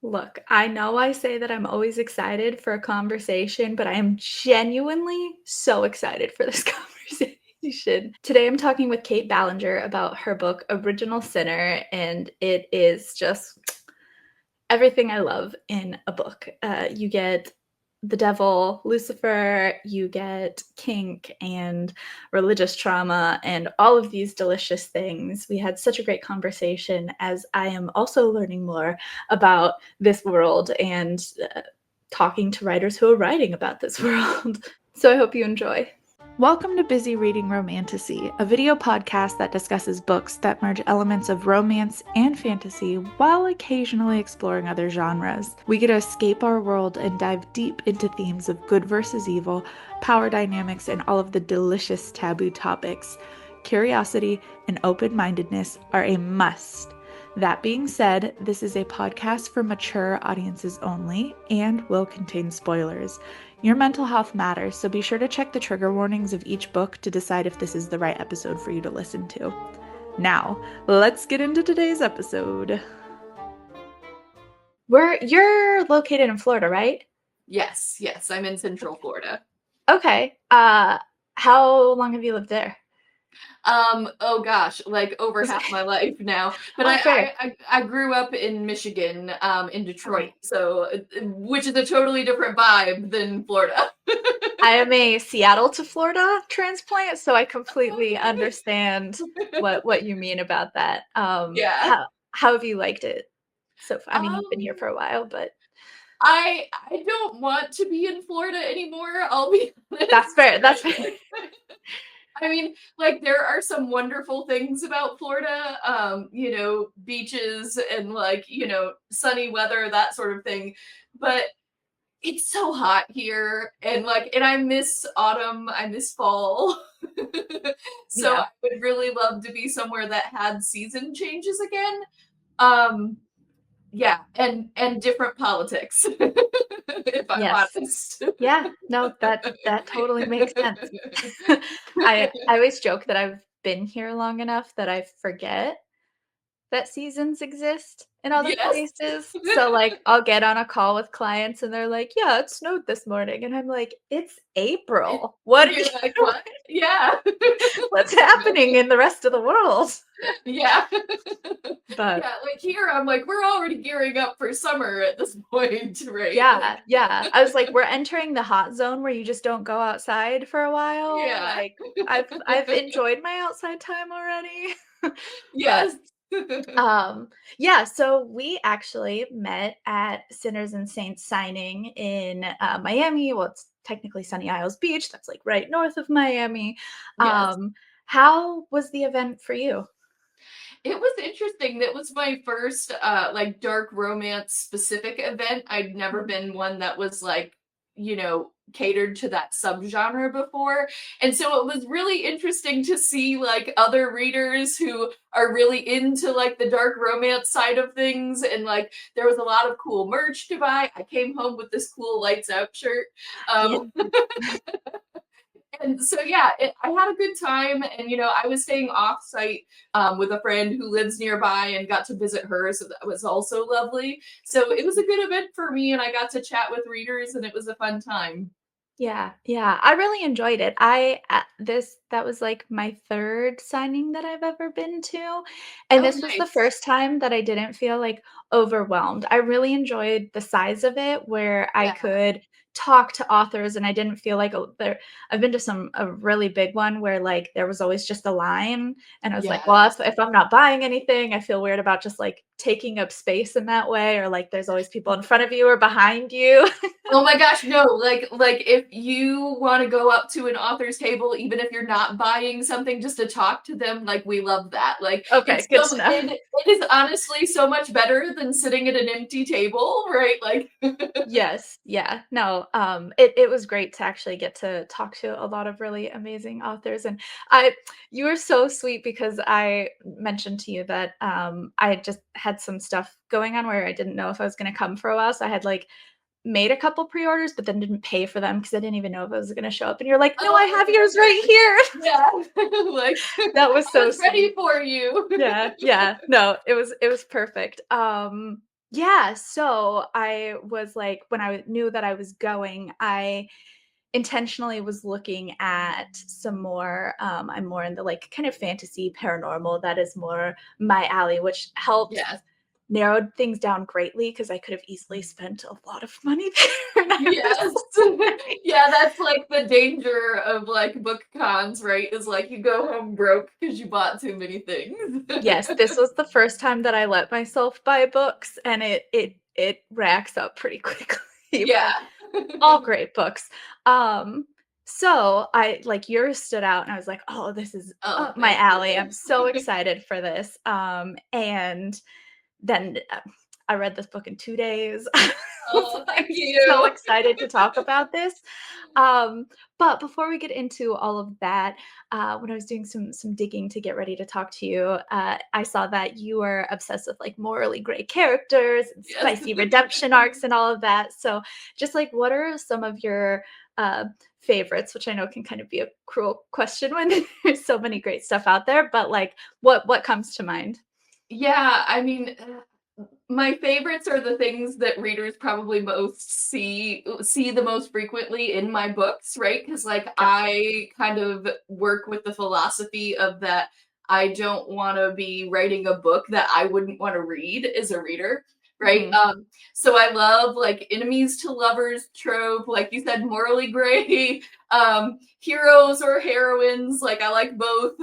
Look, I know I say that I'm always excited for a conversation, but I am genuinely so excited for this conversation. Today I'm talking with Kait Ballenger about her book, Original Sinner, and it is just everything I love in a book. You get the devil, Lucifer, you get kink and religious trauma, and all of these delicious things. We had such a great conversation as I am also learning more about this world and talking to writers who are writing about this world. So I hope you enjoy. Welcome to Busy Reading Romantasy, a video podcast that discusses books that merge elements of romance and fantasy while occasionally exploring other genres. We get to escape our world and dive deep into themes of good versus evil, power dynamics, and all of the delicious taboo topics. Curiosity and open-mindedness are a must. That being said, this is a podcast for mature audiences only and will contain spoilers. Your mental health matters, so be sure to check the trigger warnings of each book to decide if this is the right episode for you to listen to. Now, let's get into today's episode. You're located in Florida, right? Yes, I'm in Central Florida. Okay. How long have you lived there? Oh gosh, like over half my life now. But I grew up in Michigan, in Detroit, so which is a totally different vibe than Florida. I am a Seattle to Florida transplant, so I completely understand what you mean about that. Yeah. How have you liked it so far? I mean, you've been here for a while, but I don't want to be in Florida anymore, I'll be honest. That's fair. I mean, like, there are some wonderful things about Florida, beaches and, like, sunny weather, that sort of thing. But it's so hot here, and I miss autumn, I miss fall. So Yeah. I would really love to be somewhere that had season changes again. Yeah, and different politics. If I'm honest. Yeah, no, that totally makes sense. I always joke that I've been here long enough that I forget that seasons exist in other Yes. places. So, like, I'll get on a call with clients and they're like, "Yeah, it snowed this morning." And I'm like, "It's April. What are You're you like, "What?" Yeah. What's happening in the rest of the world?" Yeah. But Yeah, like here, I'm like, we're already gearing up for summer at this point, right? yeah. I was like, "We're entering the hot zone where you just don't go outside for a while." Yeah. Like, I've enjoyed my outside time already. But Yes. yeah, so we actually met at Sinners and Saints signing in Miami. Well, it's technically Sunny Isles Beach. That's like right north of Miami. Yes. How was the event for you? It was interesting. That was my first like dark romance specific event. I'd never been one that was like, catered to that subgenre before. And so it was really interesting to see like other readers who are really into like the dark romance side of things, and like there was a lot of cool merch to buy. I came home with this cool lights out shirt. Yeah. And so yeah, I had a good time, and I was staying off site with a friend who lives nearby, and got to visit her, so that was also lovely. So it was a good event for me, and I got to chat with readers, and it was a fun time. Yeah, I really enjoyed it. That was like my third signing that I've ever been to, and Oh, this was the nice. first time that I didn't feel like overwhelmed. I really enjoyed the size of it where I Yeah. could talk to authors and I didn't feel like I've been to a really big one where like there was always just a line and I was like, well, Yes. if I'm not buying anything, I feel weird about just like taking up space in that way, or like there's always people in front of you or behind you. Oh my gosh, no, like if you want to go up to an author's table, even if you're not buying something, just to talk to them, like we love that. Like Okay, good to know. it is honestly so much better than sitting at an empty table, right? Like Yes, yeah, no, it was great to actually get to talk to a lot of really amazing authors, and you were so sweet because I mentioned to you that, I just had some stuff going on where I didn't know if I was gonna come for a while, so I had, like, made a couple pre-orders, but then didn't pay for them because I didn't even know if I was gonna show up, and you're like, "No, I have yours right here." yeah. Like That was I so was ready sweet. for you. Yeah, no, it was perfect. Yeah, so I was like, when I knew that I was going, I intentionally was looking at some more, I'm more in the, like, kind of fantasy paranormal, that is more my alley, which helped Yes. narrowed things down greatly because I could have easily spent a lot of money there, and I Yes. was like Yeah, that's like the danger of like book cons, right? Is like you go home broke because you bought too many things. yes, this was the first time that I let myself buy books, and it racks up pretty quickly, Yeah. but all great books. Um, so I like yours stood out, and I was like, "Oh, this is Oh, up my thank alley. I'm so you. excited for this." And then I read this book in 2 days. I was Oh, thank like so you. excited to talk about this. Um, but before we get into all of that, when I was doing some digging to get ready to talk to you, I saw that you are obsessed with like morally gray characters and Yes. spicy redemption arcs and all of that. So, just like, what are some of your uh, favorites? Which I know can kind of be a cruel question when there's so many great stuff out there, but like, what comes to mind? Yeah, I mean, my favorites are the things that readers probably most see the most frequently in my books, right? Because like Gotcha. I kind of work with the philosophy of that I don't want to be writing a book that I wouldn't want to read as a reader, right? Mhm. So I love like enemies to lovers trope, like you said, morally gray, heroes or heroines, like I like both.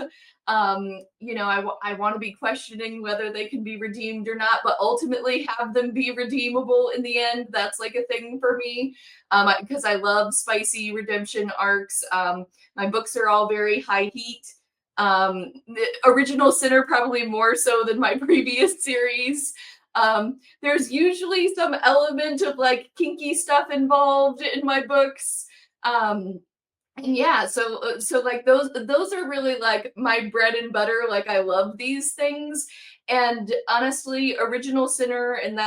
I want to be questioning whether they can be redeemed or not, but ultimately have them be redeemable in the end. That's like a thing for me, because I love spicy redemption arcs. My books are all very high heat. The original Sinner probably more so than my previous series. There's usually some element of like kinky stuff involved in my books. Um, yeah, so like those are really like my bread and butter. Like I love these things, and honestly, Original Sinner and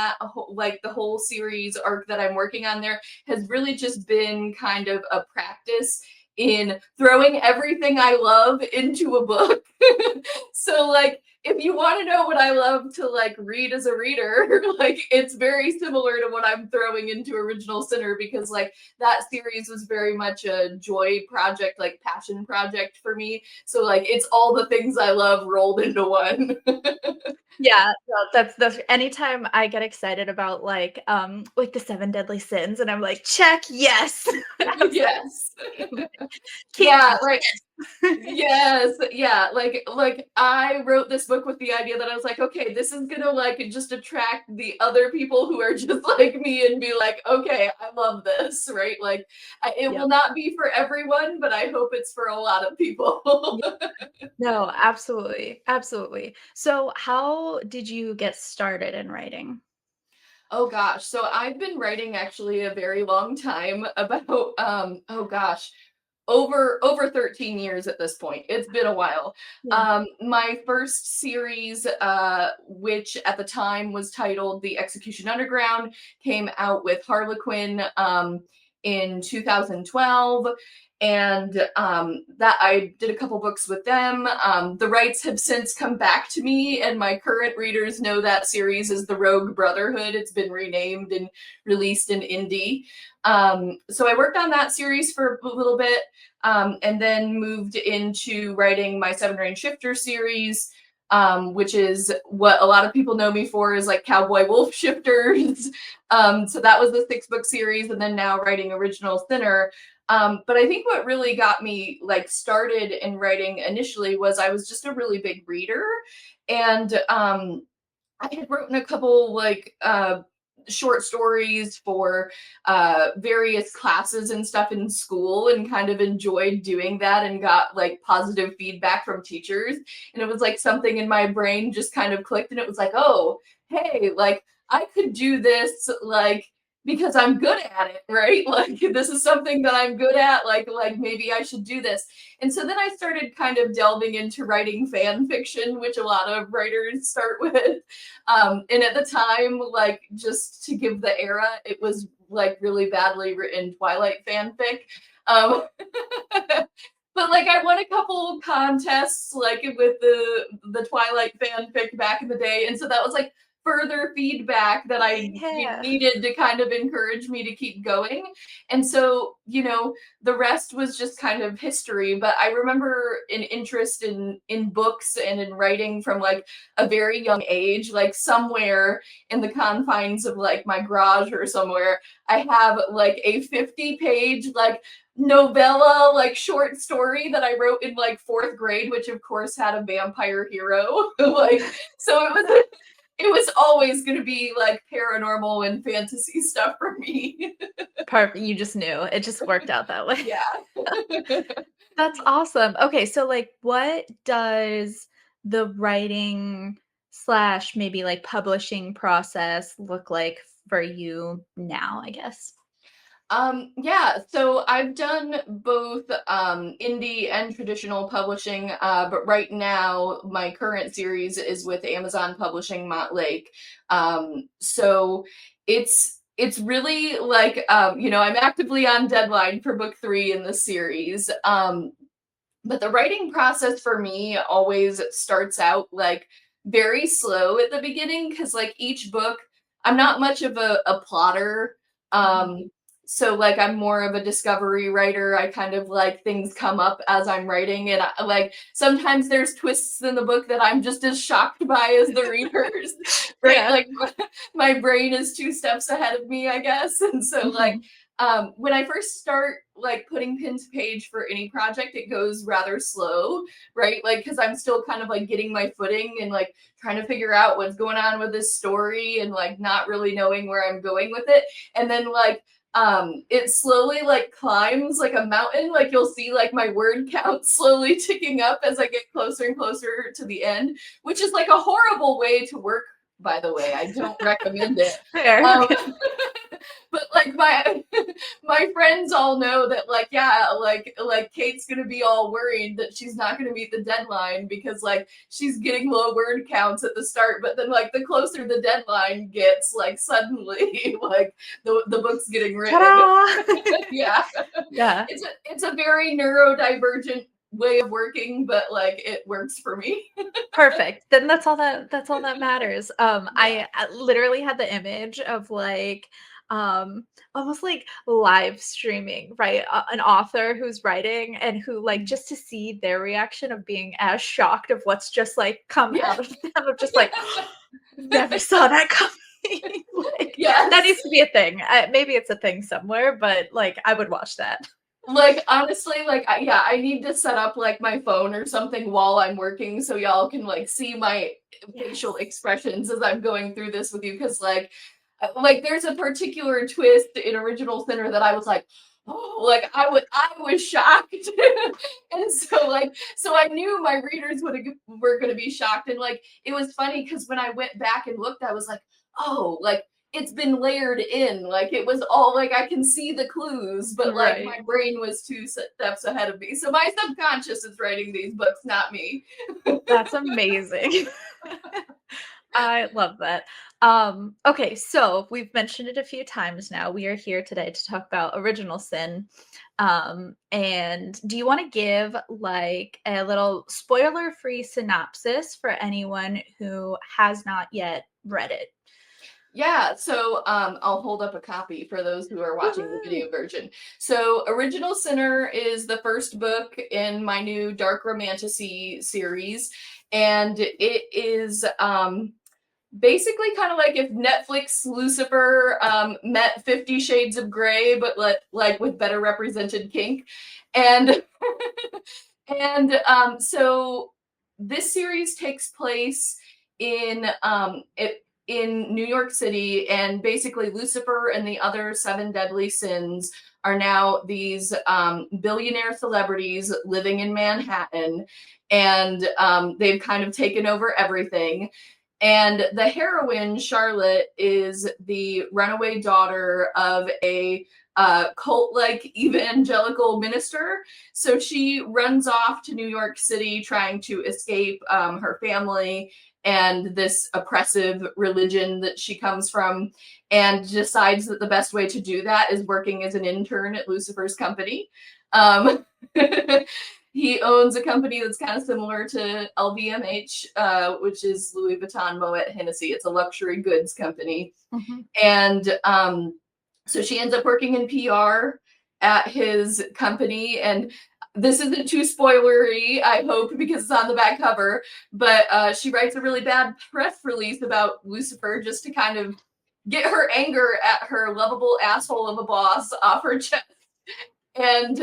like the whole series arc that I'm working on there has really just been kind of a practice in throwing everything I love into a book. So like if you want to know what I love to like read as a reader, like it's very similar to what I'm throwing into Original Sinner because like that series was very much a joy project, like passion project for me. So like it's all the things I love rolled into one. Yeah, no, that's anytime I get excited about like the 7 deadly sins and I'm like, "Check, yes." Yes. Absolutely. Yeah, Kinky, like yes. yes, yeah, like I wrote this book with the idea that I was like, okay, this is gonna like just attract the other people who are just like me and be like, okay, I love this, right? Like it will Yep. not be for everyone, but I hope it's for a lot of Yeah. people. No, absolutely, absolutely. So, how did you get started in writing? Oh gosh. So I've been writing actually a very long time about oh gosh, over 13 years at this point. It's been a while. Yeah. My first series which at the time was titled The Execution Underground came out with Harlequin in 2012 and that I did a couple books with them. The rights have since come back to me, and my current readers know that series as the Rogue Brotherhood. It's been renamed and released in indie. So I worked on that series for a little bit, and then moved into writing my Seven Rain Shifter series. Which is what a lot of people know me for is like Cowboy Wolf Shifters. So that was the 6 book series, and then now writing Original Sinner. But I think what really got me like started in writing initially was I was just a really big reader, and I had written a couple like short stories for various classes and stuff in school and kind of enjoyed doing that and got like positive feedback from teachers. And it was like something in my brain just kind of clicked and it was like, oh, hey, like I could do this like because I'm good at it, right? Like this is something that I'm good at, like maybe I should do this. And so then I started kind of delving into writing fan fiction, which a lot of writers start with. And at the time, like just to give the era, it was like really badly written Twilight fanfic. Um, but like I won a couple contests like with the Twilight fanfic back in the day, and so that was like further feedback that I Yeah. needed to kind of encourage me to keep going. And so, the rest was just kind of history. But I remember an interest in books and in writing from like a very young age, like somewhere in the confines of like my garage or somewhere, I have like a 50-page like novella, like short story that I wrote in like fourth grade, which of course had a vampire hero. Like, so it was always going to be like paranormal and fantasy stuff for me. Perfect. You just knew. It just worked out that way. Yeah. That's awesome. Okay, so like what does the writing slash maybe like publishing process look like for you now, I guess? Yeah, so I've done both indie and traditional publishing, but right now my current series is with Amazon Publishing Montlake. So it's really like I'm actively on deadline for book 3 in the series. But the writing process for me always starts out like very slow at the beginning because like each book, I'm not much of a plotter. Mhm. So like I'm more of a discovery writer. I kind of like things come up as I'm writing, and like sometimes there's twists in the book that I'm just as shocked by as the readers, right? Yeah. Like my brain is 2 steps ahead of me, I guess. And so like Mhm. when I first start like putting pen to page for any project, it goes rather slow, right? Like, because I'm still kind of like getting my footing and like trying to figure out what's going on with this story and like not really knowing where I'm going with it. And then like, it slowly like climbs like a mountain. Like you'll see like my word count slowly ticking up as I get closer and closer to the end, which is like a horrible way to work, by the way. I don't recommend it. Fair. Um, Okay. but like my friends all know that like yeah like Kate's gonna be all worried that she's not gonna meet the deadline because like she's getting low word counts at the start, but then like the closer the deadline gets, like suddenly like the book's getting written. Ta-da! Yeah. Yeah. It's a very neurodivergent way of working, but like it works for me. Perfect. Then that's all that matters. Yeah. I literally had the image of like almost like live streaming, right? An author who's writing and who like just to see their reaction of being as shocked of what's just like come Yeah. out of them of just like never saw that coming. Like that Yes. needs to be a thing. Maybe it's a thing somewhere, but like I would watch that. Like honestly, like yeah, I need to set up like my phone or something while I'm working so y'all can like see my facial Yes. expressions as I'm going through this with you because like there's a particular twist in Original Sinner that I was like, oh, like I was shocked. And so I knew my readers were going to be shocked, and like it was funny because when I went back and looked I was like, oh, like it's been layered in, like it was all like I can see the clues, but like Right. my brain was 2 steps ahead of me, so my subconscious is writing these books, not me. That's amazing. I love that. Okay, so we've mentioned it a few times now. We are here today to talk about original sin. And do you want to give like a little spoiler-free synopsis for anyone who has not yet read it? Yeah, so I'll hold up a copy for those who are watching the Woohoo! video version. So, Original Sinner is the first book in my new Dark Romantasy series, and it is basically kind of like if Netflix Lucifer met 50 Shades of Grey, but like with better represented kink. And so this series takes place in in New York City, and basically Lucifer and the other 7 deadly sins are now these billionaire celebrities living in Manhattan, and they've kind of taken over everything. And the heroine, Charlotte, is the runaway daughter of a cult like evangelical minister. So she runs off to New York City trying to escape her family and this oppressive religion that she comes from, and decides that the best way to do that is working as an intern at Lucifer's company. Um, he owns a company that's kind of similar to LVMH, which is Louis Vuitton Moet Hennessy. It's a luxury goods company. Mm-hmm. And so she ends up working in PR at his company. And this isn't too spoilery, I hope, because it's on the back cover. But she writes a really bad press release about Lucifer just to kind of get her anger at her lovable asshole of a boss off her chest. And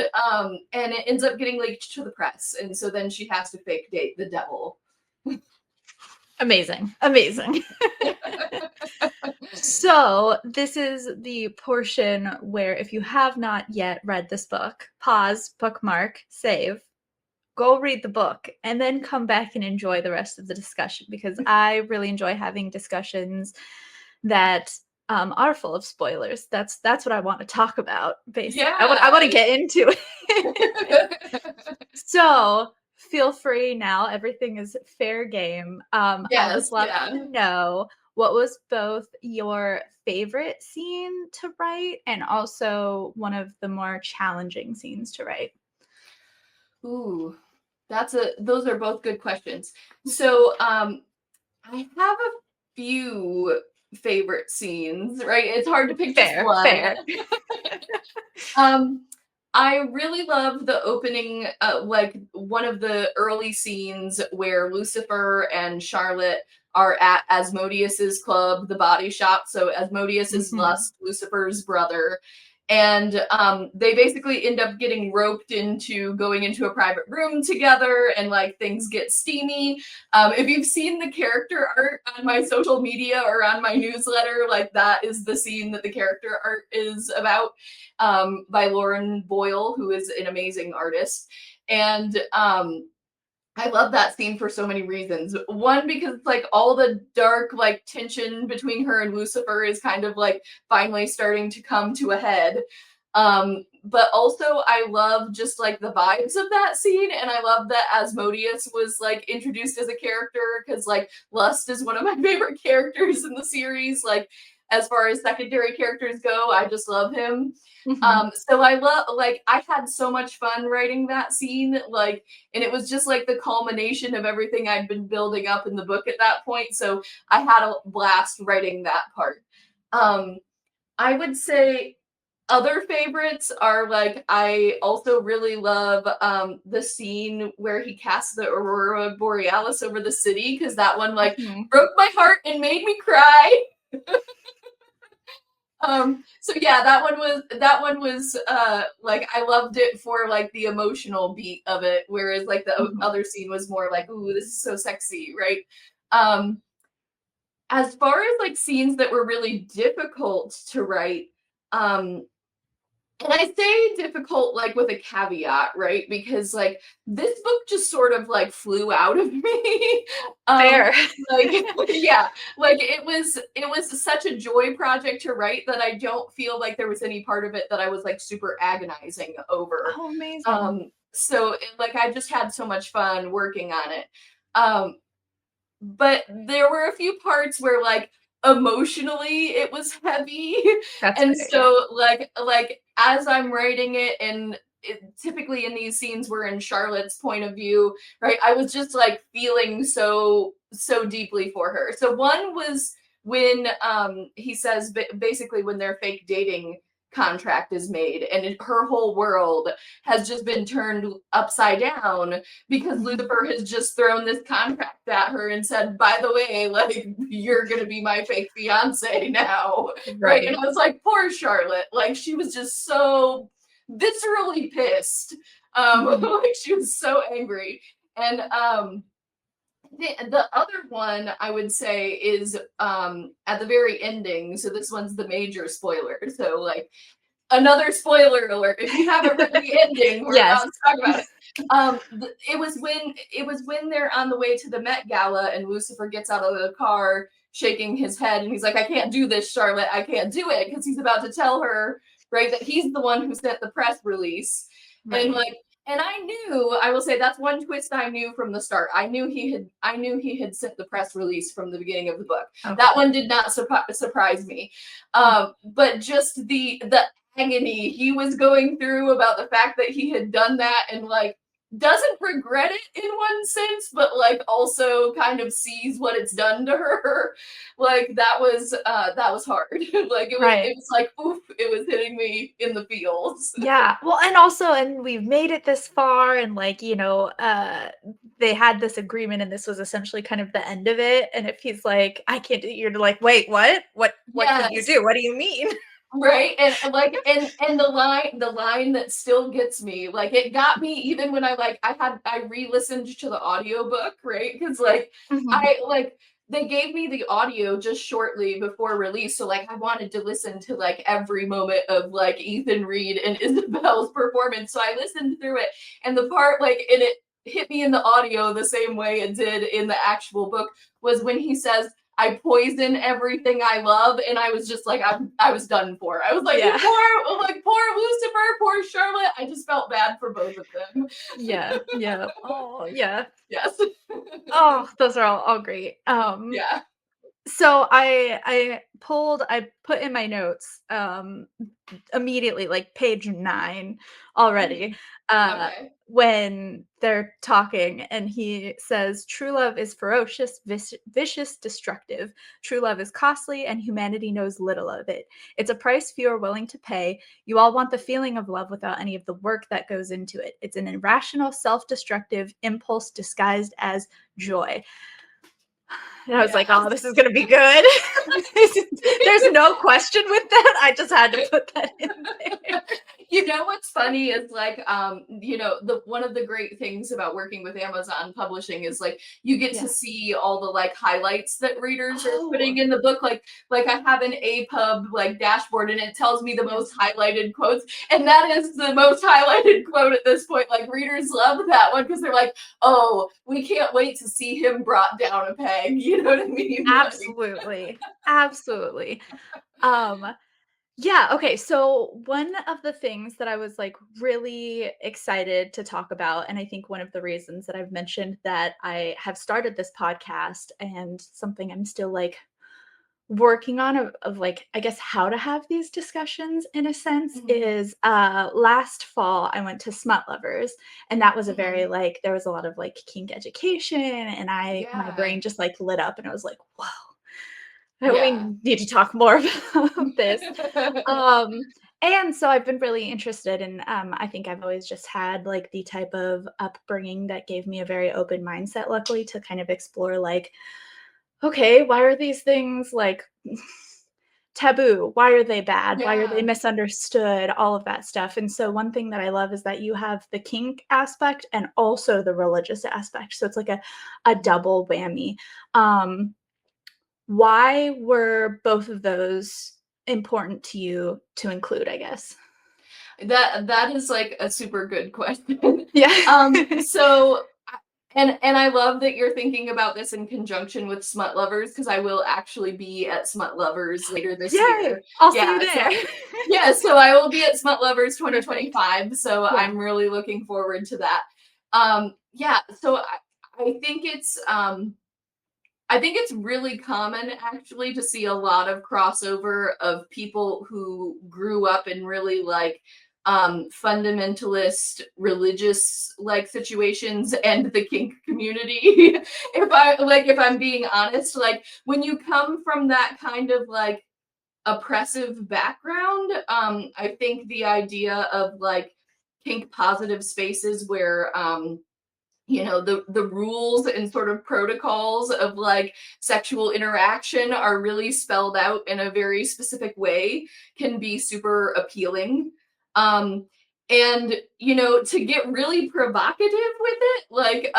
it ends up getting leaked to the press. And so then she has to fake date the devil. Amazing. Amazing. So this is the portion where if you have not yet read this book, pause, bookmark, save, go read the book, and then come back and enjoy the rest of the discussion, because I really enjoy having discussions that are full of spoilers. That's what I want to talk about, basically. Yeah. I want to get into it. So feel free now. Everything is fair game. I would love to know, what was both your favorite scene to write and also one of the more challenging scenes to write? Ooh, those are both good questions. So I have a few favorite scenes, right? It's hard to pick just one. Fair. I really love the opening, like one of the early scenes where Lucifer and Charlotte are at Asmodeus's club, the Body Shop. So Asmodeus is Lust, Lucifer's brother. And they basically end up getting roped into going into a private room together, and like things get steamy. If you've seen the character art on my social media or on my newsletter, like that is the scene that the character art is about, by Lauren Boyle, who is an amazing artist. And I love that scene for so many reasons. One, because like all the dark like tension between her and Lucifer is kind of like finally starting to come to a head. But also I love just like the vibes of that scene, and I love that Asmodeus was like introduced as a character, because like Lust is one of my favorite characters in the series. Like as far as secondary characters go, I just love him. So I love, like, I had so much fun writing that scene, like, and it was just like the culmination of everything I'd been building up in the book at that point. So I had a blast writing that part. I would say other favorites are like, I also really love the scene where he casts the Aurora Borealis over the city, because that one like broke my heart and made me cry. So yeah, that one was like, I loved it for like the emotional beat of it, whereas like the other scene was more like, ooh, this is so sexy, right? As far as like scenes that were really difficult to write, and I say difficult like with a caveat, right? Because like this book just sort of like flew out of me. Fair. Like yeah, like it was such a joy project to write that I don't feel like there was any part of it that I was like super agonizing over. Oh, amazing. So like I just had so much fun working on it. But there were a few parts where like emotionally it was heavy. That's And fair, so like as I'm writing it, and typically in these scenes we're in Charlotte's point of view, right? I was just like feeling so deeply for her. So one was when he says basically when their fake dating contract is made, and her whole world has just been turned upside down because Lucifer has just thrown this contract at her and said, by the way, like, you're gonna be my fake fiance now. Right. And I was like, poor Charlotte. Like, she was just so viscerally pissed. Like she was so angry. And the other one I would say is at the very ending. So this one's the major spoiler. So like another spoiler alert. If you haven't read the ending, we're about to talk about it. It was when they're on the way to the Met Gala and Lucifer gets out of the car shaking his head and he's like, I can't do this, Charlotte. I can't do it, because he's about to tell her, right, that he's the one who sent the press release. Right. And like, and I will say that's one twist I knew from the start. I knew he had sent the press release from the beginning of the book. Okay. That one did not surprise me. But just the agony he was going through about the fact that he had done that, and like doesn't regret it in one sense, but like also kind of sees what it's done to her. Like that was hard. Like Right. it was like oof, it was hitting me in the feels. Yeah. Well, and also, and we've made it this far, and like, they had this agreement, and this was essentially kind of the end of it. And if he's like, I can't do, you're like, wait, what? What can't you Yes. do? What do you mean? Right, and like and the line that still gets me, like it got me even when I re-listened to the audiobook, right? Because like Mhm. I like they gave me the audio just shortly before release, so like I wanted to listen to like every moment of like Ethan Reed and Isabel's performance. So I listened through it, and the part like and it hit me in the audio the same way it did in the actual book was when he says I poison everything I love, and I was just like, I was done for. I was like, you Yeah. poor Lucifer, poor Charlotte. I just felt bad for both of them. Yeah. Yeah. Oh, yeah. Yes. Oh, those are all great. Yeah. So I put in my notes, immediately, like page 9 already, Mhm. uh, Okay. when they're talking, and he says, "True love is ferocious, vicious, destructive. True love is costly, and humanity knows little of it. It's a price few are willing to pay. You all want the feeling of love without any of the work that goes into it. It's an irrational, self-destructive impulse disguised as joy." And I was like, "Oh, Yes. this is gonna be good." There's no question with that, I just had to put that in there. You know what's funny is like the one of the great things about working with Amazon publishing is like you get to Yeah. see all the like highlights that readers are Oh, putting in the book. Like I have an APUB like dashboard and it tells me the yeah. most highlighted quotes, and that is the most highlighted quote at this point. Like readers love that one because they're like, oh, we can't wait to see him brought down a peg. You know what I mean? Like, Absolutely. Absolutely. Um, yeah, okay, so one of the things that I was, like, really excited to talk about, and I think one of the reasons that I've mentioned that I have started this podcast, and something I'm still, like, working on, of like, I guess, how to have these discussions in a sense, mhm, is last fall I went to Smut Lovers, and that was a very, mhm. like, there was a lot of like kink education, and my Yeah, brain just like lit up, and I was like, whoa, yeah. we need to talk more about this. um and so I've been really interested, and I think I've always just had like the type of upbringing that gave me a very open mindset, luckily, to kind of explore, like, okay, why are these things like taboo? Why are they bad? Why are they Yeah. misunderstood? All of that stuff. And so one thing that I love is that you have the kink aspect and also the religious aspect. So it's like a Mhm. double whammy. Um, why were both of those important to you to include, I guess? That is like a super good question. Yeah. So and I love that you're thinking about this in conjunction with Smut Lovers because I will actually be at Smut Lovers later this Yay! year. I'll see you Yeah, there. so yeah, so I will be at Smut Lovers Perfect. 2025. So Yeah. I'm really looking forward to that. Yeah, so I think I think it's really common actually to see a lot of crossover of people who grew up in really like fundamentalist religious like situations and the kink community. If I'm being honest, like when you come from that kind of like oppressive background, I think the idea of like kink positive spaces where the rules and sort of protocols of like sexual interaction are really spelled out in a very specific way can be super appealing. Um and to get really provocative with it, like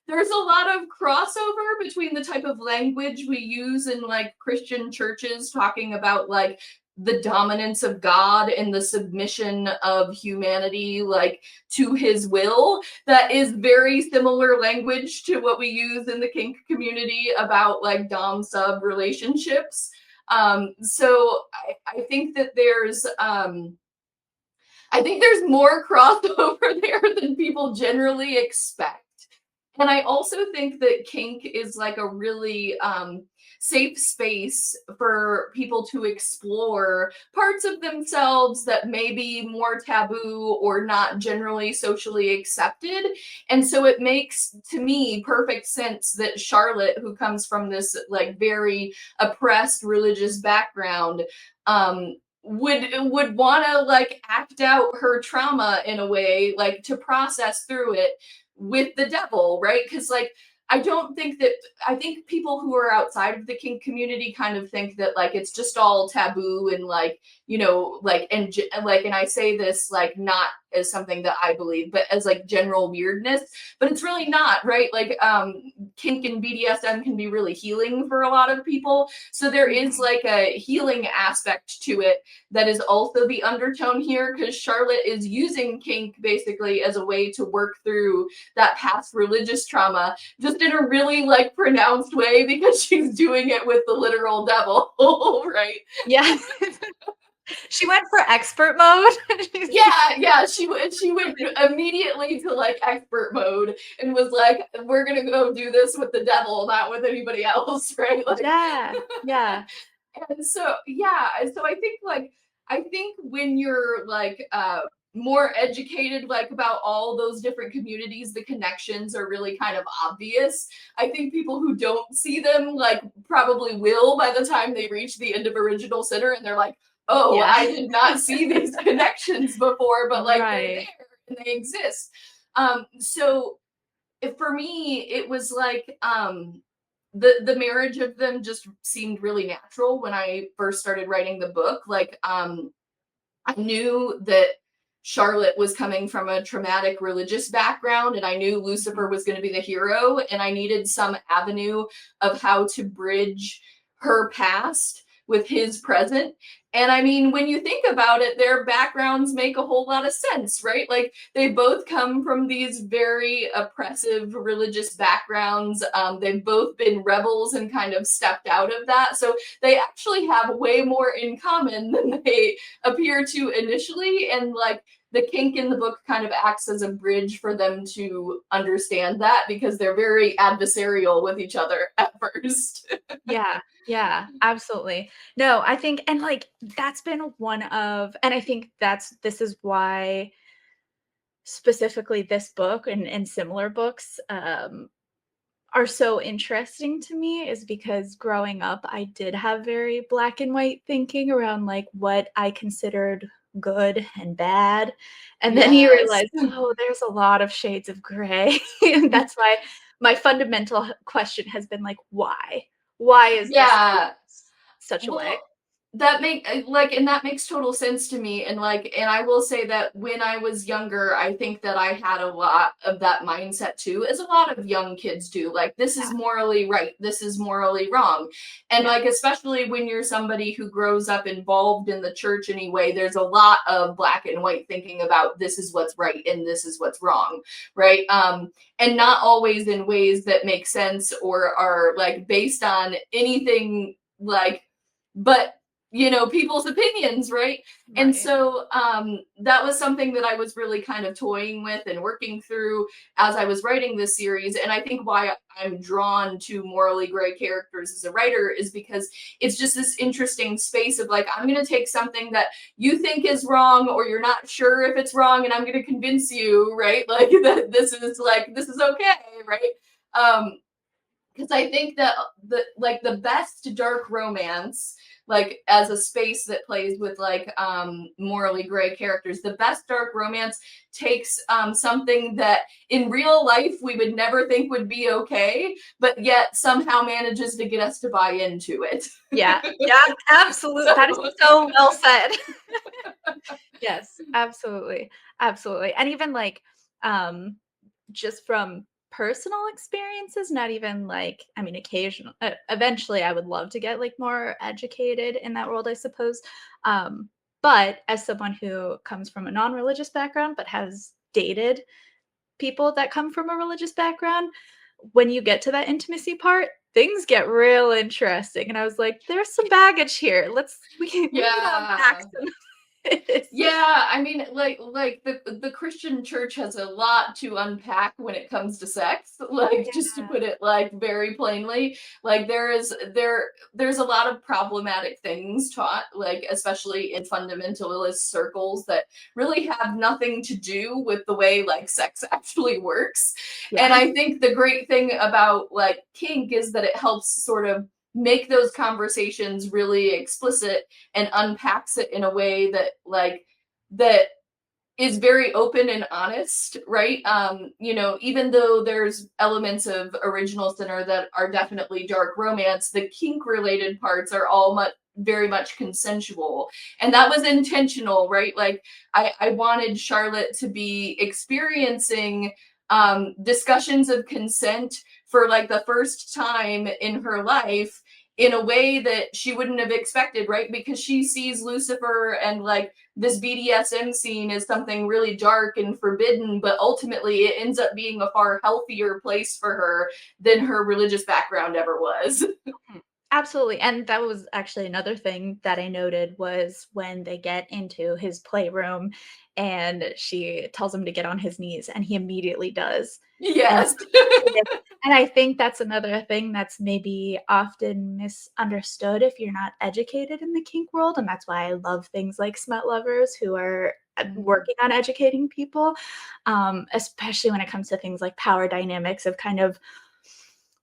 there's a lot of crossover between the type of language we use in like Christian churches talking about like the dominance of God and the submission of humanity like to his will, that is very similar language to what we use in the kink community about like dom sub relationships. So I think that I think there's more crossover there than people generally expect. And I also think that kink is like a really safe space for people to explore parts of themselves that may be more taboo or not generally socially accepted. And so it makes, to me, perfect sense that Charlotte, who comes from this like very oppressed religious background, would want to like act out her trauma in a way, like to process through it with the devil, right? Because like I don't think that, I think people who are outside of the kink community kind of think that like it's just all taboo and like, you know, like, and like, and I say this like not as something that I believe, but as like general weirdness, but it's really not, right? Like kink and BDSM can be really healing for a lot of people. So there is like a healing aspect to it that is also the undertone here, because Charlotte is using kink basically as a way to work through that past religious trauma, just in a really like pronounced way, because she's doing it with the literal devil, right? Yeah. She went for expert mode. Yeah, she went immediately to like expert mode and was like, "We're gonna go do this with the devil, not with anybody else," right? Like, Yeah. Yeah. and so yeah, and so I think like I think when you're like more educated like about all those different communities, the connections are really kind of obvious. I think people who don't see them like probably will by the time they reach the end of Original Center, and they're like, oh, Yeah. I did not see these connections before, but like they're Right. there and they exist. So for me it was like the marriage of them just seemed really natural when I first started writing the book. Like I knew that Charlotte was coming from a traumatic religious background, and I knew Lucifer was going to be the hero, and I needed some avenue of how to bridge her past with his present. And I mean, when you think about it, their backgrounds make a whole lot of sense, right? Like they both come from these very oppressive religious backgrounds. They've both been rebels and kind of stepped out of that. So they actually have way more in common than they appear to initially. And like the kink in the book kind of acts as a bridge for them to understand that, because they're very adversarial with each other at first. Yeah. Yeah, absolutely. No, I think, and like that's been one of, and I think this is why specifically this book and similar books are so interesting to me, is because growing up I did have very black and white thinking around like what I considered good and bad. And then you Yes. realize, oh, there's a lot of shades of gray. And that's why my fundamental question has been like, why? Why is this Yeah. such a way? Well, that make like, and that makes total sense to me. And like, and I will say that when I was younger, I think that I had a lot of that mindset too, as a lot of young kids do. Like, this is Yeah. morally right, this is morally wrong. And Yeah. like, especially when you're somebody who grows up involved in the church anyway, there's a lot of black and white thinking about this is what's right and this is what's wrong, right? And not always in ways that make sense or are like based on anything like, but you know, people's opinions, right? And Right. so that was something that I was really kind of toying with and working through as I was writing this series. And I think why I'm drawn to morally gray characters as a writer is because it's just this interesting space of like, I'm going to take something that you think is wrong or you're not sure if it's wrong, and I'm going to convince you, right? Like that this is okay, right? Because I think that the best dark romance, like as a space that plays with like morally gray characters, the best dark romance takes something that in real life we would never think would be okay, but yet somehow manages to get us to buy into it. Yeah. Yeah, absolutely. That is So so well said. Yes, absolutely. Absolutely. And even like just from personal experiences, not even like, I mean, occasional eventually I would love to get like more educated in that world, I suppose. But as someone who comes from a non-religious background but has dated people that come from a religious background, when you get to that intimacy part, things get real interesting. And I was like, there's some baggage here. We can yeah. unpack some. Yeah, I mean, like the Christian church has a lot to unpack when it comes to sex. Like, just to Yeah. put it like very plainly, like there's a lot of problematic things taught, like especially in fundamentalist circles that really have nothing to do with the way like sex actually works. And Yeah. I think the great thing about like kink is that it helps sort of make those conversations really explicit and unpacks it in a way that that is very open and honest, right? You know, even though there's elements of original Sinner that are definitely dark romance, the kink related parts are all very much consensual, and that was intentional, right? Like I wanted Charlotte to be experiencing discussions of consent for like the first time in her life in a way that she wouldn't have expected, right? Because she sees Lucifer and like this BDSM scene is something really dark and forbidden, but ultimately it ends up being a far healthier place for her than her religious background ever was. Mhm. Absolutely, and that was actually another thing that I noted was when they get into his playroom and she tells him to get on his knees, and he immediately does. And Yes. and I think that's another thing that's maybe often misunderstood if you're not educated in the kink world, and that's why I love things like Smut Lovers who are, Mm. working on educating people, especially when it comes to things like power dynamics of kind of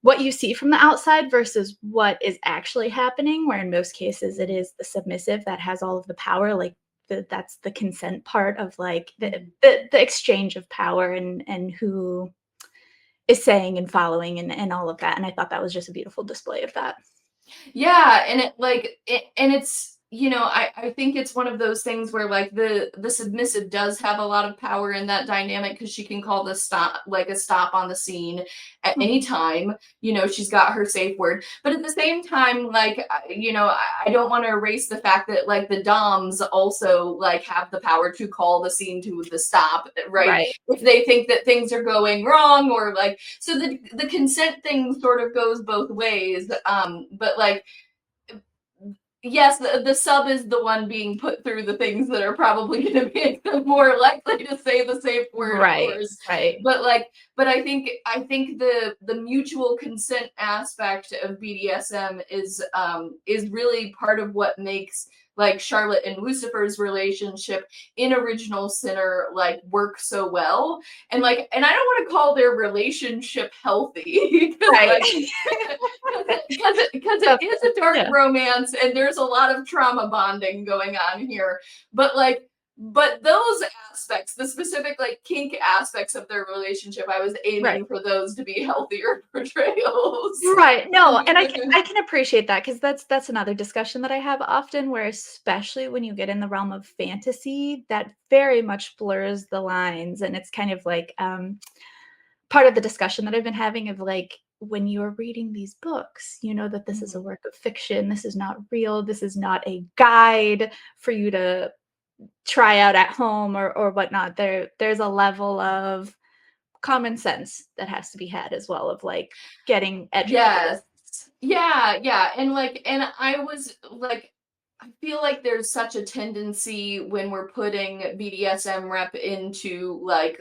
what you see from the outside versus what is actually happening, where in most cases it is the submissive that has all of the power, like, that's the consent part of, like, Mhm. the exchange of power and who is saying and following and all of that, and I thought that was just a beautiful display of that. Yeah, and and it's, you know, I think it's one of those things where like the submissive does have a lot of power in that dynamic because she can call the stop, like a stop on the scene at any Mhm. time. You know, she's got her safe word, but at the same time, like you know, I don't want to erase the fact that like the doms also like have the power to call the scene to the stop, right? Right, If they think that things are going wrong, or like, so the consent thing sort of goes both ways. But like, yes, the sub is the one being put through the things that are probably going to make them more likely to say the safe word, of right, course. right. But like, but I think the mutual consent aspect of BDSM is really part of what makes like Charlotte and Lucifer's relationship in Original Sinner like work so well. And like, and I don't want to call their relationship healthy because Right. like because it That's is a dark yeah, romance and there's a lot of trauma bonding going on here. But like, but those aspects, the specific like kink aspects of their relationship, I was right. aiming for those to be healthier portrayals. Right, no, and I can appreciate that because that's another discussion that I have often where especially when you get in the realm of fantasy, that very much blurs the lines, and it's kind of like, part of the discussion that I've been having of, like, when you're reading these books, you know that this is a Mhm. work of fiction, this is not real, this is not a guide for you to try out at home or whatnot. There's a level of common sense that has to be had as well of, like, getting educated. Yes. Yeah, yeah. And like, and I was like, I feel like there's such a tendency when we're putting BDSM rep into like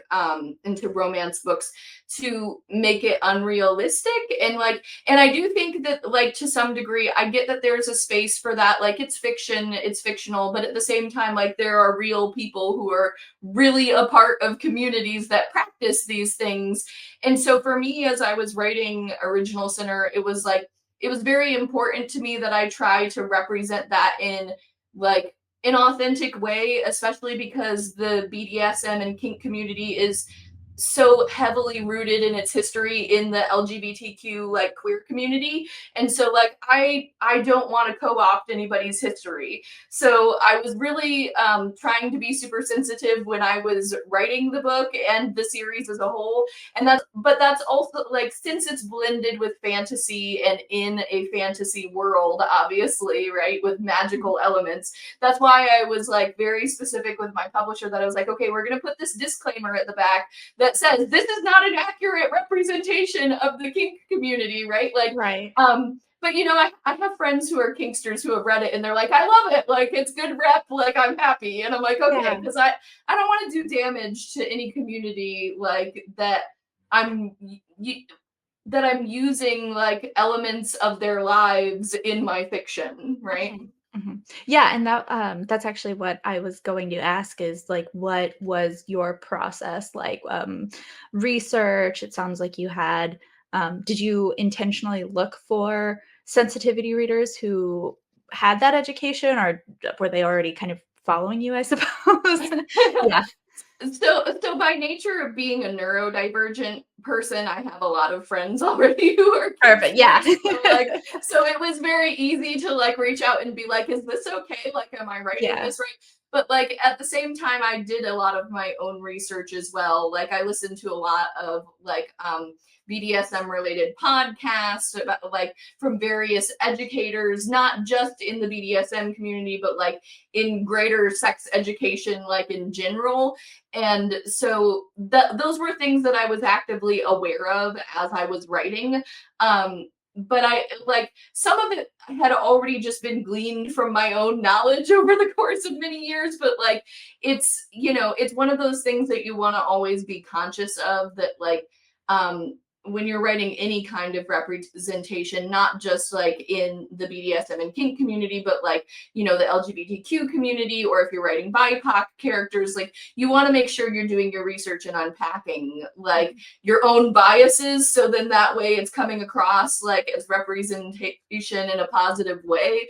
into romance books to make it unrealistic. And like, and I do think that like to some degree I get that there's a space for that. Like it's fiction, it's fictional, but at the same time like there are real people who are really a part of communities that practice these things. And so for me, as I was writing Original Sinner, it was like, it was very important to me that I try to represent that in like an authentic way, especially because the BDSM and kink community is so heavily rooted in its history in the LGBTQ like queer community. And so like I don't want to co-opt anybody's history. So I was really trying to be super sensitive when I was writing the book and the series as a whole. And that's also like, since it's blended with fantasy and in a fantasy world, obviously, right, with Mhm. magical elements, that's why I was like very specific with my publisher that I was like, okay, we're going to put this disclaimer at the back that that says this is not an accurate representation of the kink community, right? Like, Right. but you know, I have friends who are kinksters who have read it and they're like, I love it, like it's good rep, like I'm happy. And I'm like, okay, Yeah. because I don't want to do damage to any community like that I'm that I'm using like elements of their lives in my fiction, right? Mhm, mhm. Yeah, and that's actually what I was going to ask is, like, what was your process like? Research, it sounds like you had did you intentionally look for sensitivity readers who had that education, or were they already kind of following you, I suppose? Yeah, So by nature of being a neurodivergent person, I have a lot of friends already who are perfect, yeah. kinksters. So it was very easy to like reach out and be like, is this okay? Like, am I writing Yeah. this right? But like at the same time, I did a lot of my own research as well. Like I listened to a lot of like BDSM related podcasts about like from various educators, not just in the BDSM community, but like in greater sex education, like in general. And so those were things that I was actively aware of as I was writing. But I like some of it had already just been gleaned from my own knowledge over the course of many years. But like it's, you know, it's one of those things that you want to always be conscious of, that like when you're writing any kind of representation, not just like in the BDSM and kink community, but like, you know, the LGBTQ community, or if you're writing BIPOC characters, like you want to make sure you're doing your research and unpacking like your own biases. So then that way it's coming across like as representation in a positive way.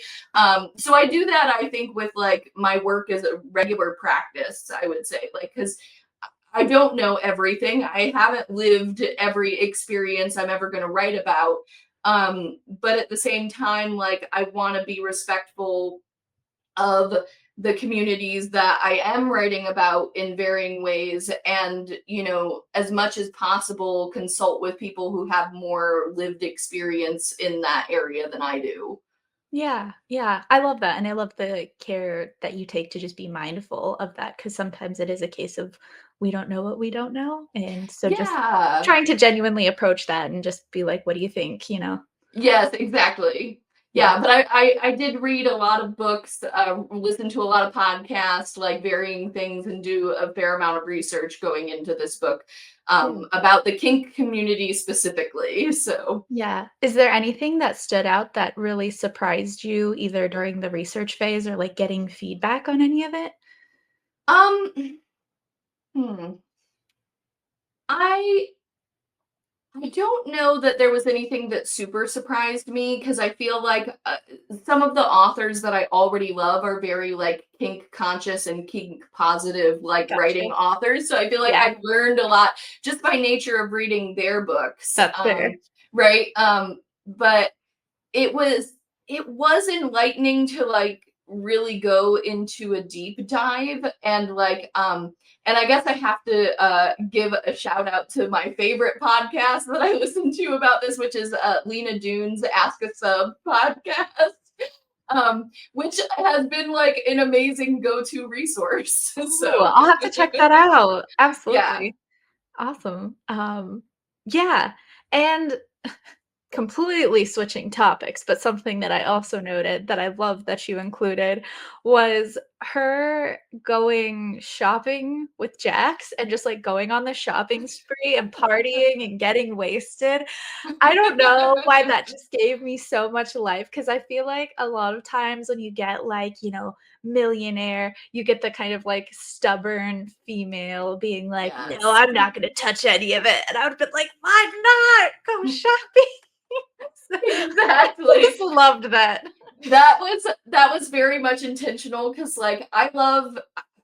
So I do that, I think, with like my work as a regular practice, I would say, like, because I don't know everything. I haven't lived every experience I'm ever going to write about. But at the same time, like, I want to be respectful of the communities that I am writing about in varying ways. And, you know, as much as possible, consult with people who have more lived experience in that area than I do. Yeah, yeah, I love that, and I love the care that you take to just be mindful of that, because sometimes it is a case of we don't know what we don't know, and so just Yeah. trying to genuinely approach that and just be like, "What do you think?" You know? Yes, exactly. Yeah, Yeah, but I did read a lot of books, listen to a lot of podcasts, like varying things, and do a fair amount of research going into this book yeah, about the kink community specifically. So, yeah. Is there anything that stood out that really surprised you either during the research phase or, like, getting feedback on any of it? um, hmm, I I don't know that there was anything that super surprised me, because I feel like some of the authors that I already love are very like kink conscious and kink positive, like Gotcha. writing authors. So I feel like Yeah, I've learned a lot just by nature of reading their books. that's fair. Right. But it was it was enlightening to like really go into a deep dive. And like and I guess I have to give a shout out to my favorite podcast that I listen to about this, which is Lena Dune's Ask a Sub podcast, which has been like an amazing go-to resource. Ooh, So I'll have to check that out. yeah. Absolutely. Awesome. Yeah, and completely switching topics, but something that I also noted that I love that you included was her going shopping with Jax and just, like, going on the shopping spree and partying and getting wasted. I don't know why that just gave me so much life, because I feel like a lot of times when you get, like, millionaire, you get the kind of, like, stubborn female being like, "No, Yes. I'm not gonna touch any of it," and I would've been like, "Why not? Go shopping." So, I Exactly. just loved that. That was very much intentional, because like I love,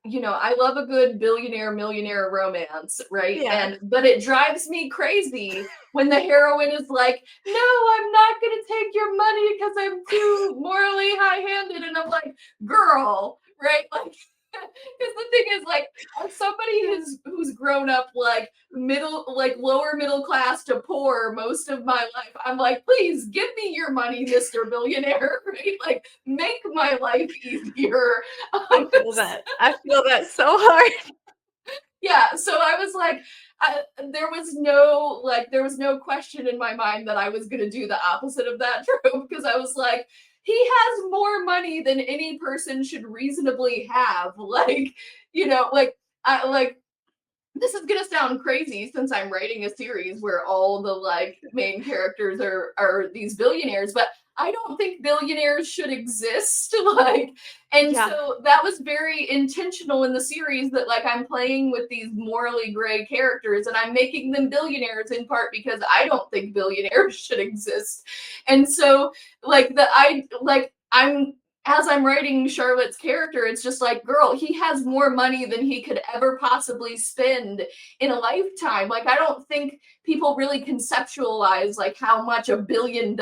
you know, I love a good billionaire millionaire romance, right? Yeah. And but it drives me crazy when the heroine is like, no, I'm not gonna take your money because I'm too morally high-handed. And I'm like, girl, right? Like, because the thing is, like, as somebody Yeah. who's grown up like like lower middle class to poor most of my life, I'm like, please give me your money, Mr. Billionaire, right? Like, make my life easier. I feel that. I feel that so hard. Yeah, so I was like, there was no question in my mind that I was going to do the opposite of that trope, because I was like, he has more money than any person should reasonably have. Like, I like this is gonna sound crazy since I'm writing a series where all the like main characters are these billionaires, but I don't think billionaires should exist. Like, and Yeah. so that was very intentional in the series, that like I'm playing with these morally gray characters and I'm making them billionaires in part because I don't think billionaires should exist. And so I'm as I'm writing Charlotte's character, it's just like, girl, he has more money than he could ever possibly spend in a lifetime. Like, I don't think people really conceptualize like how much $1 billion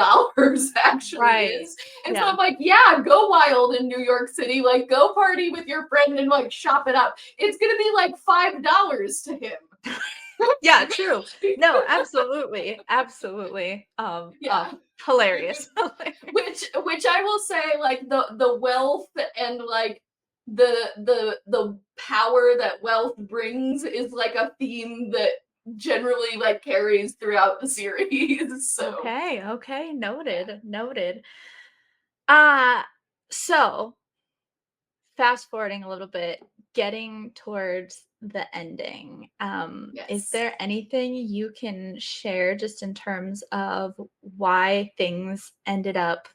actually Right. is. And so Yeah. I'm like, yeah, go wild in New York City. Like, go party with your friend and like shop it up. It's gonna be like $5 to him. Yeah, true. No, absolutely. Absolutely. Yeah. Hilarious. Which I will say, like the wealth and like the power that wealth brings is like a theme that generally like carries throughout the series. So Okay, okay, yeah. noted, noted. Uh, so fast forwarding a little bit, getting towards the ending. Is Yes. there anything you can share just in terms of why things ended up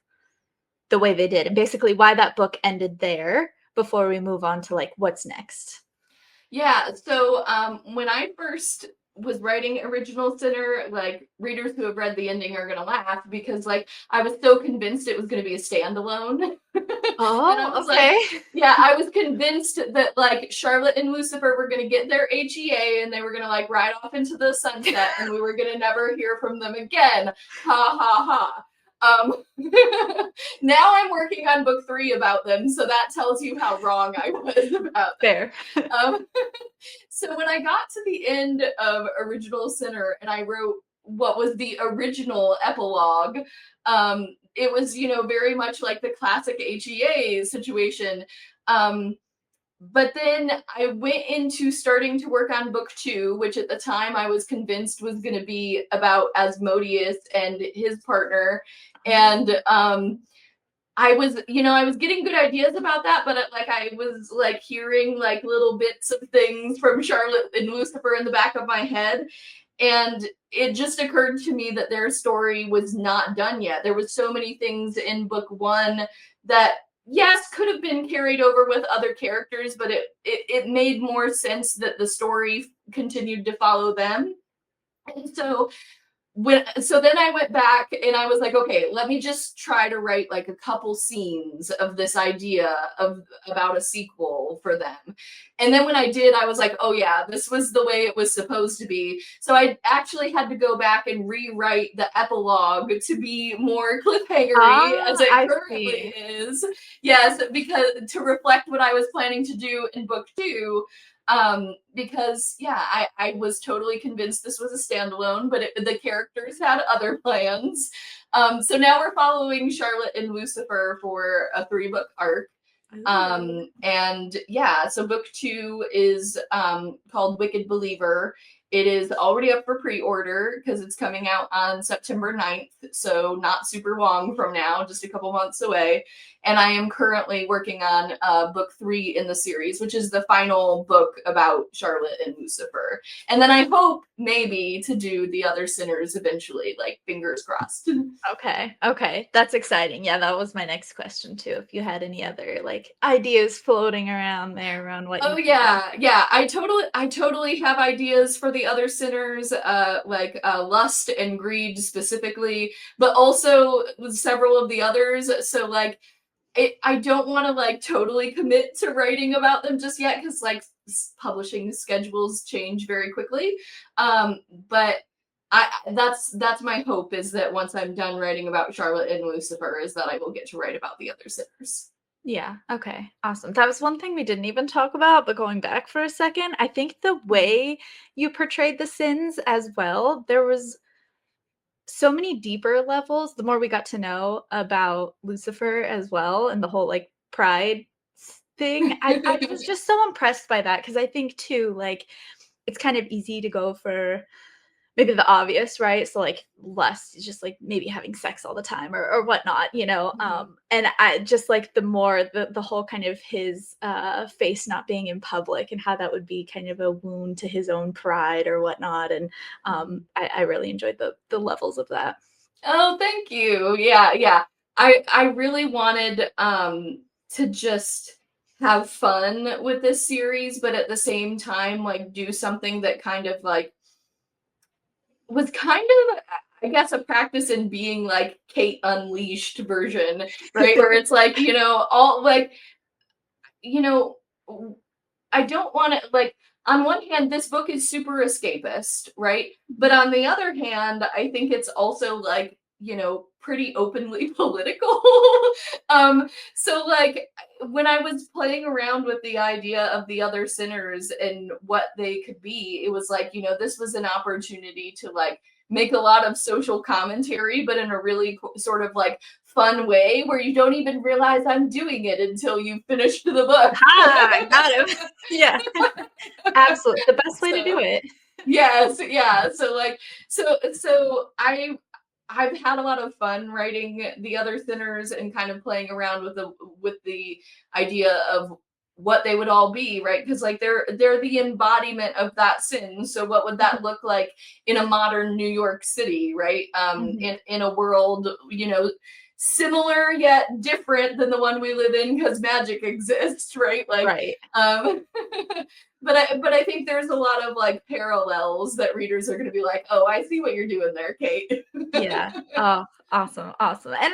the way they did, and basically why that book ended there before we move on to like what's next? Yeah, so when I first was writing Original Sinner, like readers who have read the ending are gonna laugh, because like I was so convinced it was gonna be a standalone. And I Oh, was like, okay. yeah, I was convinced that like Charlotte and Lucifer were gonna get their HEA and they were gonna like ride off into the sunset and we were gonna never hear from them again. Ha ha ha. Now I'm working on book 3 about them, so that tells you how wrong I was about Fair. that. So when I got to the end of Original Sinner and I wrote what was the original epilogue, it was, very much like the classic HEA situation. Um, but then I went into starting to work on book 2, which at the time I was convinced was going to be about Asmodeus and his partner. And I was getting good ideas about that, but like I was like hearing like little bits of things from Charlotte and Lucifer in the back of my head. And it just occurred to me that their story was not done yet. There was so many things in book 1 that, yes, could have been carried over with other characters, but it made more sense that the story continued to follow them. And so then I went back and I was like, okay, let me just try to write like a couple scenes of this idea of about a sequel for them. And then when I did, I was like, oh yeah, this was the way it was supposed to be. So I actually had to go back and rewrite the epilogue to be more cliffhangery as it I currently see. is. Yes, because to reflect what I was planning to do in book 2, because yeah, I was totally convinced this was a standalone, but the characters had other plans. So now we're following Charlotte and Lucifer for a 3-book arc. Ooh. And yeah, so book 2 is called Wicked Believer. It is already up for pre-order because it's coming out on September 9th, so not super long from now, just a couple months away. And I am currently working on book 3 in the series, which is the final book about Charlotte and Lucifer. And then I hope maybe to do the other sinners eventually, like fingers crossed. Okay, okay, that's exciting. Yeah, that was my next question too. If you had any other like ideas floating around there around what Oh you could do. yeah, yeah. I totally have ideas for the other sinners, like lust and greed specifically, but also several of the others. So like, I don't want to like totally commit to writing about them just yet because like publishing schedules change very quickly. But that's my hope, is that once I'm done writing about Charlotte and Lucifer, is that I will get to write about the other sinners. Yeah, okay, awesome. That was one thing we didn't even talk about, but going back for a second, I think the Mhm. way you portrayed the sins as well, there was so many deeper levels the more we got to know about Lucifer as well and the whole like pride thing. I was just so impressed by that because I think too, like it's kind of easy to go for maybe the obvious, right? So like less just like maybe having sex all the time or whatnot, you know. Mhm. And I just like the more the whole kind of his face not being in public and how that would be kind of a wound to his own pride or whatnot. And Mhm. I really enjoyed the levels of that. Oh, thank you. Yeah, yeah. I really wanted to just have fun with this series, but at the same time like do something that kind of like was kind of I guess a practice in being like Kate Unleashed version, right? Where it's like, all like, you know, I don't want to like on one hand this book is super escapist, right? But on the other hand, I think it's also like, pretty openly political. So like when I was playing around with the idea of the other sinners and what they could be, it was like, this was an opportunity to like make a lot of social commentary, but in a really sort of like fun way where you don't even realize I'm doing it until you finish the book. Ha! Got him. Yeah, absolutely. The best way to do So it. yes, yeah. So like so I've had a lot of fun writing the other sinners and kind of playing around with the idea of what they would all be, right? Because like they're the embodiment of that sin. So what would that look like in a modern New York City, right? Mhm. In a world, similar yet different than the one we live in because magic exists, right? Like Right. um but I think there's a lot of like parallels that readers are going to be like, "Oh, I see what you're doing there, Kate." Yeah. Oh, awesome, awesome. And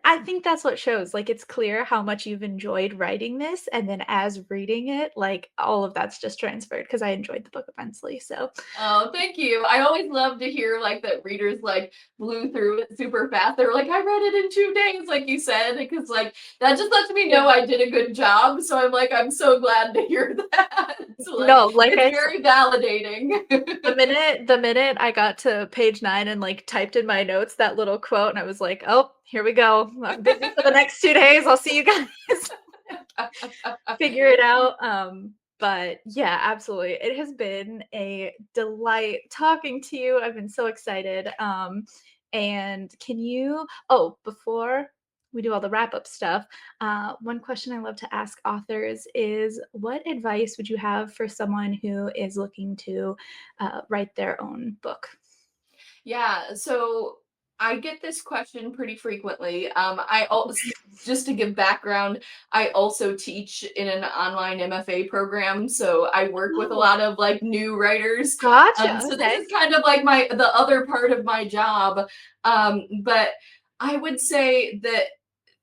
I think that's what shows, like, it's clear how much you've enjoyed writing this, and then as reading it, like, all of that's just transferred because I enjoyed the book immensely, so Oh, thank you. I always love to hear like that readers like blew through it super fast. They're like, I read it in 2 days, like you said, because like that just lets me yeah. know I did a good job. So I'm like, I'm so glad to hear that. So like No, like it's I said, very validating. the minute I got to page 9 and, like, typed in my notes that little quote, and I was like, "Oh, here we go. I'm busy for the next 2 days. I'll see you guys." Figure it out. But yeah, absolutely. It has been a delight talking to you. I've been so excited. And can you, oh, before we do all the wrap up stuff, one question I love to ask authors is what advice would you have for someone who is looking to write their own book? Yeah, so I get this question pretty frequently. Just to give background, I also teach in an online MFA program, so I work with a Oh, lot of like new writers. gotcha. So this Okay. is kind of like the other part of my job. But I would say that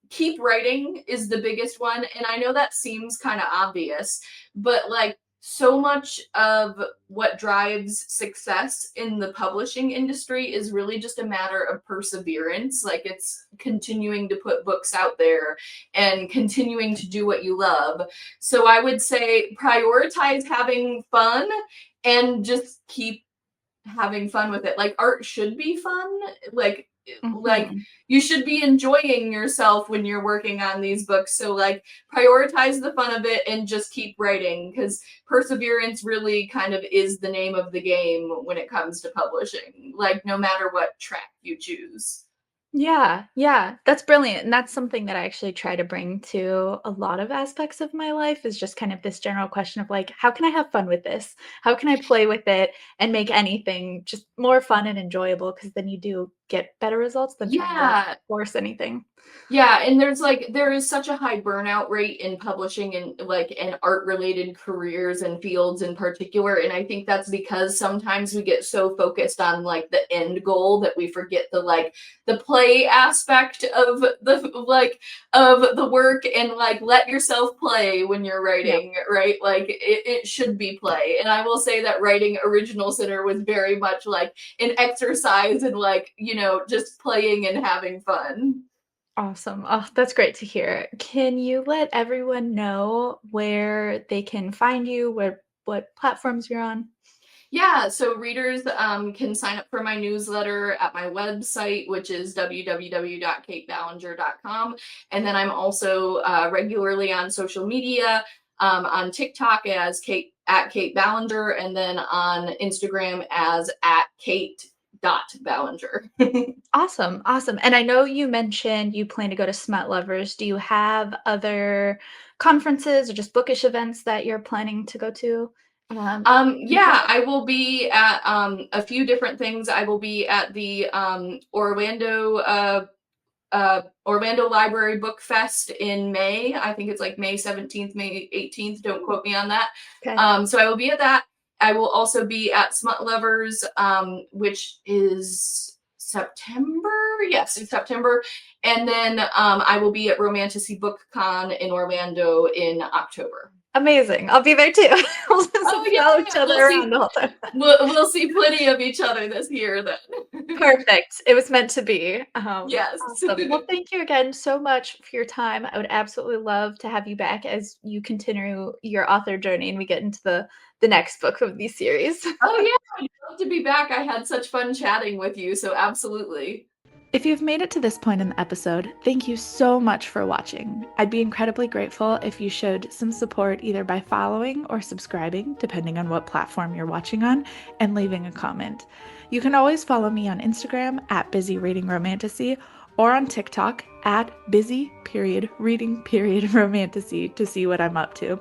keep writing is the biggest one, and I know that seems kind of obvious, but like so much of what drives success in the publishing industry is really just a matter of perseverance. Like it's continuing to put books out there and continuing to do what you love. So I would say prioritize having fun and just keep having fun with it. Like art should be fun. Like Mhm. you should be enjoying yourself when you're working on these books. So like prioritize the fun of it and just keep writing because perseverance really kind of is the name of the game when it comes to publishing. Like no matter what track you choose. Yeah, yeah, that's brilliant, and that's something that I actually try to bring to a lot of aspects of my life is just kind of this general question of like, how can I have fun with this? How can I play with it and make anything just more fun and enjoyable? Because then you do get better results than trying to Yeah, force anything. yeah, and there is such a high burnout rate in publishing and like in art related careers and fields in particular. And I think that's because sometimes we get so focused on like the end goal that we forget the like the play aspect of the work and like let yourself play when you're Yep. writing, right? Like it should be play. And I will say that writing Original Sinner was very much like an exercise in like, just playing and having fun. Awesome. Oh, that's great to hear. Can you let everyone know where they can find you, where what platforms you're on? Yeah, so readers can sign up for my newsletter at my website, which is www.kateballenger.com. And then I'm also regularly on social media. on TikTok as Kait Ballenger, and then on Instagram as at Kait.Ballenger. Awesome, awesome. And I know you mentioned you plan to go to Smut Lovers. Do you have other conferences or just bookish events that you're planning to go to? Yeah, I will be at a few different things. I will be at the Orlando Library Book Fest in May. I think it's like May 17th, May 18th. Don't quote me on that. Okay. So I will be at that. I will also be at Smut Lovers, which is September. Yes, in September. And then I will be at Romantasy Book Con in Orlando in October. Amazing. I'll be there too. We'll just Oh follow yeah, each other around the whole time. we'll see plenty of each other this year then. Perfect. It was meant to be. Yes. Awesome. Well, thank you again so much for your time. I would absolutely love to have you back as you continue your author journey and we get into the next book of these series. Oh yeah, I'd love to be back. I had such fun chatting with you, so absolutely. If you've made it to this point in the episode, thank you so much for watching. I'd be incredibly grateful if you showed some support either by following or subscribing, depending on what platform you're watching on, and leaving a comment. You can always follow me on Instagram at BusyReadingRomantasy or on TikTok at busy.reading.romantasy to see what I'm up to.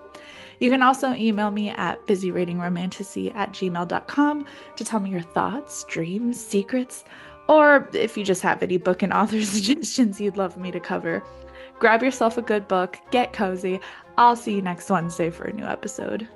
You can also email me at busyreadingromantasy@gmail.com to tell me your thoughts, dreams, secrets, or if you just have any book and author suggestions you'd love me to cover. Grab yourself a good book, get cozy. I'll see you next Wednesday for a new episode.